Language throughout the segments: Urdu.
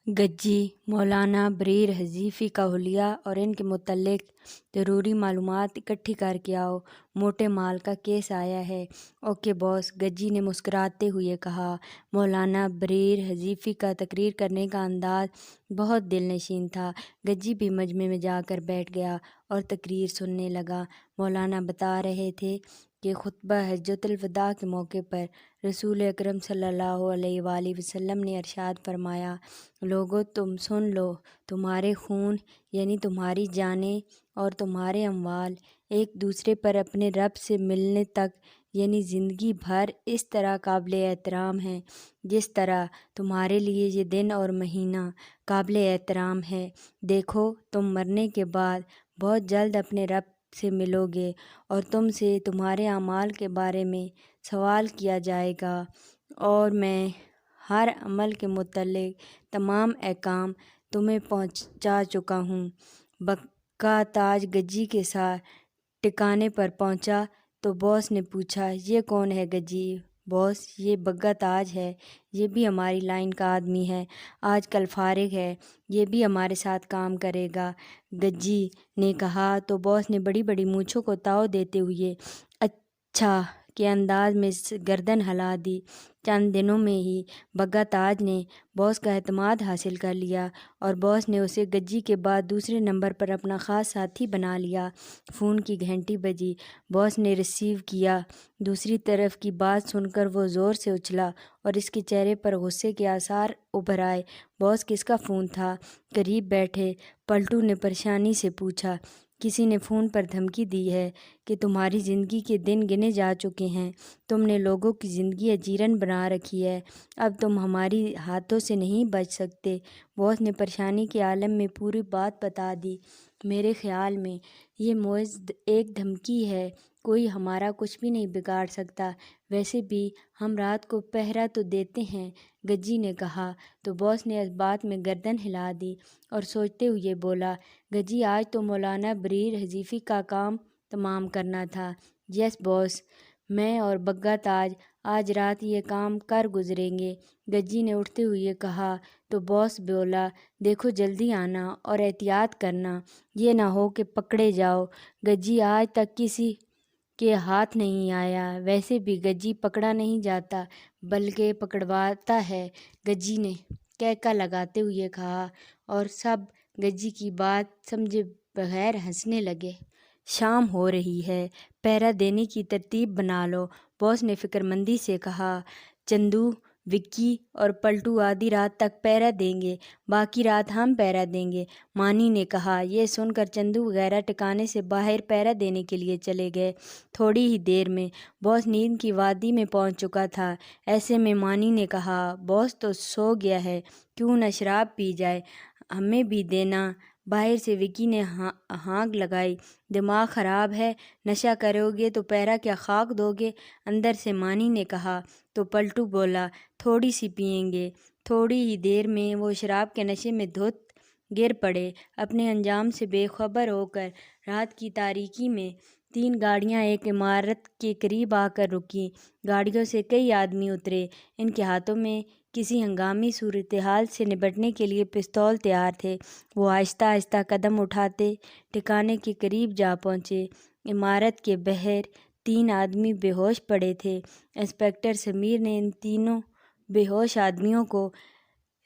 گجی مولانا بریر حذیفی کا حلیہ اور ان کے متعلق ضروری معلومات اکٹھی کر کے آؤ، موٹے مال کا کیس آیا ہے۔ اوکے باس، گجی نے مسکراتے ہوئے کہا۔ مولانا بریر حذیفی کا تقریر کرنے کا انداز بہت دل نشین تھا۔ گجی بھی مجمع میں جا کر بیٹھ گیا اور تقریر سننے لگا۔ مولانا بتا رہے تھے کہ خطبہ حجۃ الوداع کے موقع پر رسول اکرم صلی اللہ علیہ وآلہ وسلم نے ارشاد فرمایا، لوگو تم سن لو، تمہارے خون یعنی تمہاری جانیں اور تمہارے اموال ایک دوسرے پر اپنے رب سے ملنے تک یعنی زندگی بھر اس طرح قابل احترام ہیں جس طرح تمہارے لیے یہ دن اور مہینہ قابل احترام ہے۔ دیکھو، تم مرنے کے بعد بہت جلد اپنے رب سے ملو گے اور تم سے تمہارے اعمال کے بارے میں سوال کیا جائے گا، اور میں ہر عمل کے متعلق تمام احکام تمہیں پہنچا چکا ہوں۔ بگا تاج گجی کے ساتھ ٹھکانے پر پہنچا تو باس نے پوچھا، یہ کون ہے گجی؟ باس، یہ بگا تاج ہے، یہ بھی ہماری لائن کا آدمی ہے، آج کل فارغ ہے، یہ بھی ہمارے ساتھ کام کرے گا، گجی نے کہا تو باس نے بڑی بڑی مونچھوں کو تاؤ دیتے ہوئے اچھا کے انداز میں گردن ہلا دی۔ چند دنوں میں ہی بگا تاج نے باس کا اعتماد حاصل کر لیا اور باس نے اسے گجی کے بعد دوسرے نمبر پر اپنا خاص ساتھی بنا لیا۔ فون کی گھنٹی بجی، باس نے ریسیو کیا۔ دوسری طرف کی بات سن کر وہ زور سے اچھلا اور اس کے چہرے پر غصے کے آثار ابھر آئے۔ باس، کس کا فون تھا؟ قریب بیٹھے پلٹو نے پریشانی سے پوچھا۔ کسی نے فون پر دھمکی دی ہے کہ تمہاری زندگی کے دن گنے جا چکے ہیں، تم نے لوگوں کی زندگی اجیرن بنا رکھی ہے، اب تم ہماری ہاتھوں سے نہیں بچ سکتے۔ باس نے پریشانی کے عالم میں پوری بات بتا دی۔ میرے خیال میں یہ محض ایک دھمکی ہے، کوئی ہمارا کچھ بھی نہیں بگاڑ سکتا، ویسے بھی ہم رات کو پہرا تو دیتے ہیں، گجی نے کہا تو باس نے اس بات میں گردن ہلا دی اور سوچتے ہوئے بولا، گجی آج تو مولانا بریر حذیفی کا کام تمام کرنا تھا۔ یس باس، میں اور بگا تاج آج رات یہ کام کر گزریں گے، گجی نے اٹھتے ہوئے کہا تو باس بولا، دیکھو جلدی آنا اور احتیاط کرنا، یہ نہ ہو کہ پکڑے جاؤ۔ گجی آج تک کسی کے ہاتھ نہیں آیا، ویسے بھی گجی پکڑا نہیں جاتا بلکہ پکڑواتا ہے، گجی نے کہکہ لگاتے ہوئے کہا، اور سب گجی کی بات سمجھے بغیر ہنسنے لگے۔ شام ہو رہی ہے، پہرا دینے کی ترتیب بنا لو، باس نے فکر مندی سے کہا۔ چندو، وکی اور پلٹو آدھی رات تک پہرا دیں گے، باقی رات ہم پہرا دیں گے، مانی نے کہا۔ یہ سن کر چندو وغیرہ ٹھکانے سے باہر پہرا دینے کے لیے چلے گئے۔ تھوڑی ہی دیر میں باس نیند کی وادی میں پہنچ چکا تھا۔ ایسے میں مانی نے کہا، باس تو سو گیا ہے، کیوں نہ شراب پی جائے، ہمیں بھی دینا۔ باہر سے وکی نے ہانک لگائی، دماغ خراب ہے، نشہ کرو گے تو پہرا کیا خاک دو گے؟ اندر سے مانی نے کہا تو پلٹو بولا، تھوڑی سی پئیں گے۔ تھوڑی ہی دیر میں وہ شراب کے نشے میں دھت گر پڑے۔ اپنے انجام سے بے خبر ہو کر رات کی تاریکی میں 3 گاڑیاں ایک عمارت کے قریب آ کر رکیں۔ گاڑیوں سے کئی آدمی اترے، ان کے ہاتھوں میں کسی ہنگامی صورتحال سے نپٹنے کے لیے پستول تیار تھے۔ وہ آہستہ آہستہ قدم اٹھاتے ٹھکانے کے قریب جا پہنچے۔ عمارت کے باہر 3 آدمی بے ہوش پڑے تھے۔ انسپکٹر سمیر نے ان تینوں بے ہوش آدمیوں کو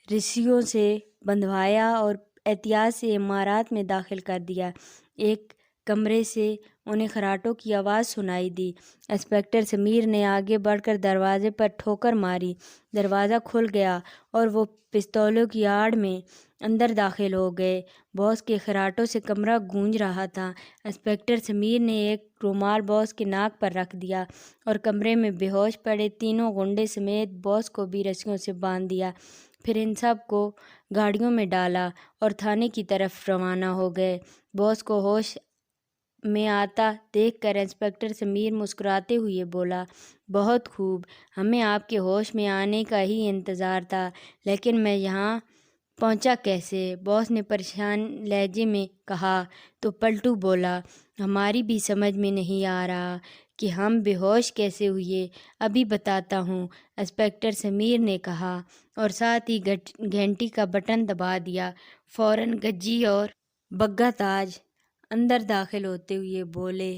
رسیوں سے بندھوایا اور احتیاط سے عمارت میں داخل کر دیا۔ ایک کمرے سے انہیں خراٹوں کی آواز سنائی دی۔ انسپکٹر سمیر نے آگے بڑھ کر دروازے پر ٹھوکر ماری، دروازہ کھل گیا اور وہ پستولوں کی آڑ میں اندر داخل ہو گئے۔ باس کے خراٹوں سے کمرہ گونج رہا تھا۔ انسپکٹر سمیر نے ایک رومال باس کے ناک پر رکھ دیا اور کمرے میں بے ہوش پڑے تینوں غنڈے سمیت باس کو بھی رسیوں سے باندھ دیا، پھر ان سب کو گاڑیوں میں ڈالا اور تھانے کی طرف روانہ ہو گئے۔ باس کو ہوش میں آتا دیکھ کر انسپکٹر سمیر مسکراتے ہوئے بولا، بہت خوب، ہمیں آپ کے ہوش میں آنے کا ہی انتظار تھا، لیکن میں یہاں پہنچا کیسے؟ باس نے پریشان لہجے میں کہا تو پلٹو بولا، ہماری بھی سمجھ میں نہیں آ رہا کہ ہم بے ہوش کیسے ہوئے؟ ابھی بتاتا ہوں، انسپکٹر سمیر نے کہا اور ساتھ ہی گھنٹی کا بٹن دبا دیا۔ فوراً گجی اور بگا تاج اندر داخل ہوتے ہوئے بولے،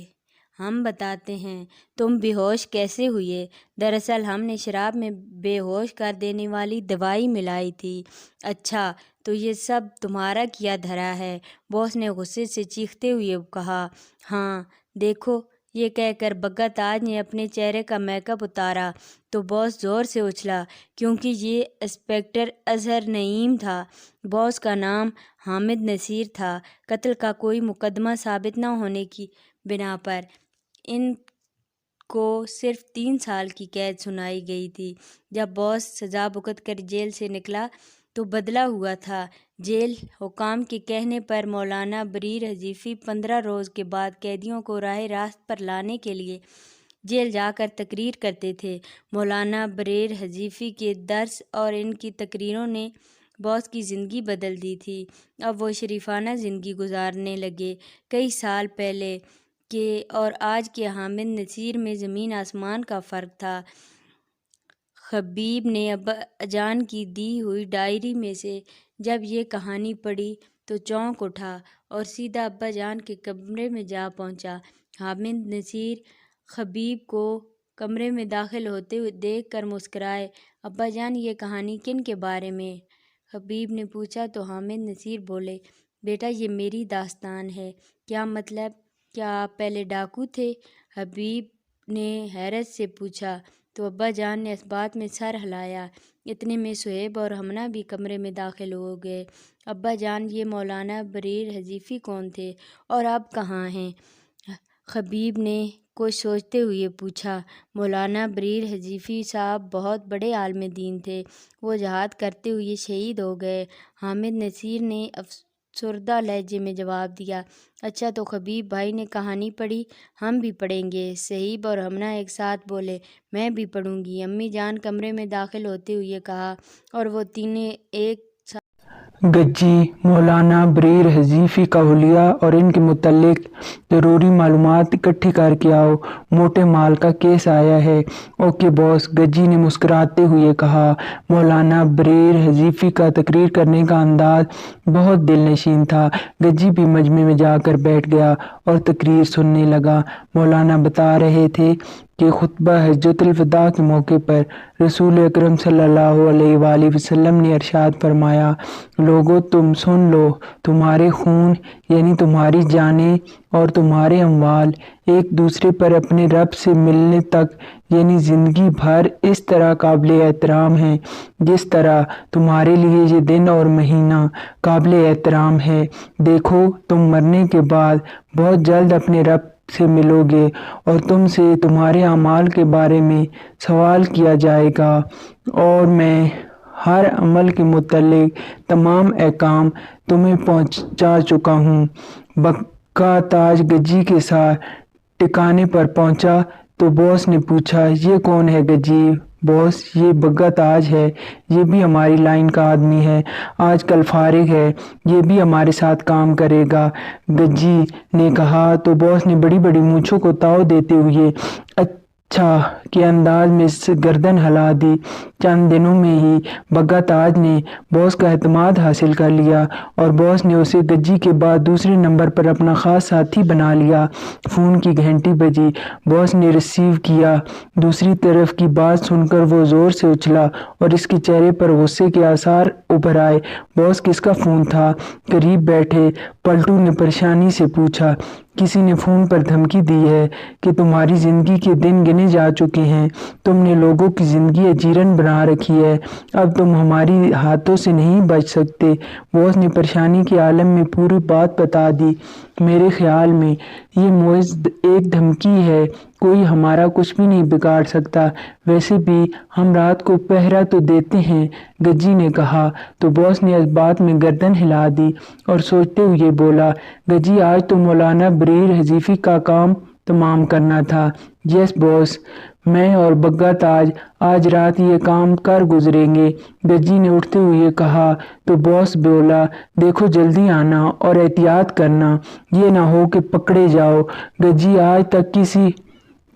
ہم بتاتے ہیں تم بے ہوش کیسے ہوئے؟ دراصل ہم نے شراب میں بے ہوش کر دینے والی دوائی ملائی تھی۔ اچھا، تو یہ سب تمہارا کیا دھرا ہے؟ باس نے غصے سے چیختے ہوئے کہا۔ ہاں دیکھو، یہ کہہ کر بگا تاج نے اپنے چہرے کا میک اپ اتارا تو باس زور سے اچھلا، کیونکہ یہ انسپکٹر اظہر نعیم تھا۔ باس کا نام حامد نصیر تھا۔ قتل کا کوئی مقدمہ ثابت نہ ہونے کی بنا پر ان کو صرف 3 سال کی قید سنائی گئی تھی۔ جب باس سزا بھگت کر جیل سے نکلا تو بدلا ہوا تھا۔ جیل حکام کے کہنے پر مولانا بریر حذیفی 15 روز کے بعد قیدیوں کو راہ راست پر لانے کے لیے جیل جا کر تقریر کرتے تھے۔ مولانا بریر حذیفی کے درس اور ان کی تقریروں نے باس کی زندگی بدل دی تھی۔ اب وہ شریفانہ زندگی گزارنے لگے۔ کئی سال پہلے کے اور آج کے حامد نصیر میں زمین آسمان کا فرق تھا۔ خبیب نے ابا جان کی دی ہوئی ڈائری میں سے جب یہ کہانی پڑھی تو چونک اٹھا اور سیدھا ابا جان کے کمرے میں جا پہنچا۔ حامد نصیر خبیب کو کمرے میں داخل ہوتے ہوئے دیکھ کر مسکرائے۔ ابا جان، یہ کہانی کن کے بارے میں؟ خبیب نے پوچھا تو حامد نصیر بولے، بیٹا یہ میری داستان ہے۔ کیا مطلب؟ کیا آپ پہلے ڈاکو تھے؟ حبیب نے حیرت سے پوچھا تو ابا جان نے اس بات میں سر ہلایا۔ اتنے میں سہیب اور ہمنا بھی کمرے میں داخل ہو گئے۔ ابا جان، یہ مولانا بریر حذیفی کون تھے اور اب کہاں ہیں؟ خبیب نے کچھ سوچتے ہوئے پوچھا۔ مولانا بریر حذیفی صاحب بہت بڑے عالم دین تھے، وہ جہاد کرتے ہوئے شہید ہو گئے۔ حامد نصیر نے افسردہ لہجے میں جواب دیا۔ اچھا، تو خبیب بھائی نے کہانی پڑھی؟ ہم بھی پڑھیں گے، صہیب اور ہمنا ایک ساتھ بولے۔ میں بھی پڑھوں گی، امی جان کمرے میں داخل ہوتے ہوئے کہا، اور وہ تینوں ایک گجی مولانا بریر حذیفی کا حلیہ اور ان کے متعلق ضروری معلومات اکٹھی کر کے آؤ، موٹے مال کا کیس آیا ہے۔ اوکے باس، گجی نے مسکراتے ہوئے کہا۔ مولانا بریر حذیفی کا تقریر کرنے کا انداز بہت دل نشین تھا۔ گجی بھی مجمع میں جا کر بیٹھ گیا اور تقریر سننے لگا۔ مولانا بتا رہے تھے کہ خطبہ حجۃ الوداع کے موقع پر رسول اکرم صلی اللہ علیہ وآلہ وسلم نے ارشاد فرمایا، لوگو تم سن لو، تمہارے خون یعنی تمہاری جانیں اور تمہارے اموال ایک دوسرے پر اپنے رب سے ملنے تک یعنی زندگی بھر اس طرح قابل احترام ہیں جس طرح تمہارے لیے یہ دن اور مہینہ قابل احترام ہے۔ دیکھو، تم مرنے کے بعد بہت جلد اپنے رب سے ملو گے اور تم سے تمہارے اعمال کے بارے میں سوال کیا جائے گا، اور میں ہر عمل کے متعلق تمام احکام تمہیں پہنچا چکا ہوں۔ بگا تاج گجی کے ساتھ ٹھکانے پر پہنچا تو باس نے پوچھا، یہ کون ہے گجی؟ باس، یہ بگا تاج ہے، یہ بھی ہماری لائن کا آدمی ہے، آج کل فارغ ہے، یہ بھی ہمارے ساتھ کام کرے گا، گجی نے کہا تو باس نے بڑی بڑی مونچھوں کو تاؤ دیتے ہوئے اچھا کے انداز میں گردن ہلا دی۔ چند دنوں میں ہی بگا تاج نے باس کا اعتماد حاصل کر لیا اور باس نے اسے گجی کے بعد دوسرے نمبر پر اپنا خاص ساتھی بنا لیا۔ فون کی گھنٹی بجی، باس نے ریسیو کیا۔ دوسری طرف کی بات سن کر وہ زور سے اچھلا اور اس کے چہرے پر غصے کے آثار ابھر آئے۔ باس، کس کا فون تھا؟ قریب بیٹھے پلٹو نے پریشانی سے پوچھا۔ کسی نے فون پر دھمکی دی ہے کہ تمہاری زندگی کے دن گنے جا چکے ہیں، تم نے لوگوں کی زندگی اجیرن بنا رکھی ہے، اب تم ہماری ہاتھوں سے نہیں بچ سکتے۔ باس نے پریشانی کے عالم میں پوری بات بتا دی۔ میرے خیال میں یہ محض ایک دھمکی ہے، کوئی ہمارا کچھ بھی نہیں بگاڑ سکتا، ویسے بھی ہم رات کو پہرا تو دیتے ہیں، گجی نے کہا تو باس نے اس بات میں گردن ہلا دی اور سوچتے ہوئے بولا، گجی آج تو مولانا بریر حذیفی کا کام تمام کرنا تھا۔ یس باس، میں اور بگا تاج آج رات یہ کام کر گزریں گے، گجی نے اٹھتے ہوئے کہا تو باس بولا، دیکھو جلدی آنا اور احتیاط کرنا، یہ نہ ہو کہ پکڑے جاؤ۔ گجی آج تک کسی